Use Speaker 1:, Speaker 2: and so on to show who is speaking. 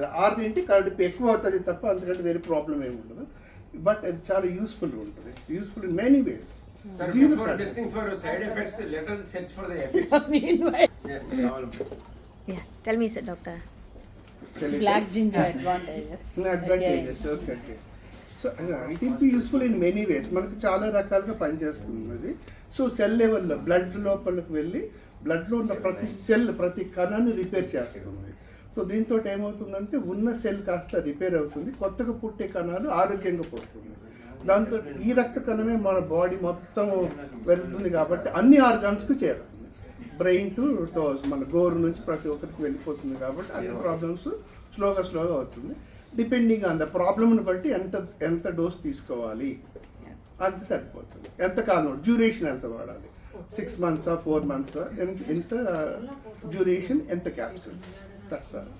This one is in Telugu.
Speaker 1: 6 తింటే కడుపు ఎక్కువ అవుతుంది తప్ప అంతకంటే వేరే ప్రాబ్లం ఏమి ఉండదు. బట్ అది చాలా యూస్ఫుల్ ఉంటుంది. Useful in many ways.
Speaker 2: Before searching for side effects, let us search for the effects.
Speaker 3: Yeah, tell me, sir, doctor.
Speaker 4: Black ginger advantages.
Speaker 1: Advantages okay. So it will be useful in many ways. మనకు చాలా రకాలుగా పనిచేస్తుంది అది. సో సెల్ లెవెల్లో బ్లడ్ లోపలికి వెళ్ళి బ్లడ్లో ఉన్న ప్రతి సెల్ ప్రతి కణాన్ని రిపేర్ చేస్తుంది. సో దీంతో ఏమవుతుందంటే ఉన్న సెల్ కాస్త రిపేర్ అవుతుంది, కొత్తగా పుట్టే కణాలు ఆరోగ్యంగా పుడుతుంది. దాంతో ఈ రక్త కణమే మన బాడీ మొత్తం వెళ్తుంది కాబట్టి అన్ని ఆర్గాన్స్కు చేరుతుంది. బ్రెయిన్ టు టోస్ మన గోరు నుంచి ప్రతి ఒక్కరికి వెళ్ళిపోతుంది కాబట్టి అన్ని ప్రాబ్లమ్స్ స్లోగా అవుతుంది. డిపెండింగ్ ఆన్ ద ప్రాబ్లమ్ని బట్టి ఎంత డోస్ తీసుకోవాలి అంత సరిపోతుంది. ఎంత కాలం డ్యూరేషన్ ఎంత వాడాలి, 6 months 4 months ఎంత డ్యూరేషన్, ఎంత క్యాప్సూల్స్, దట్స్ ఆల్.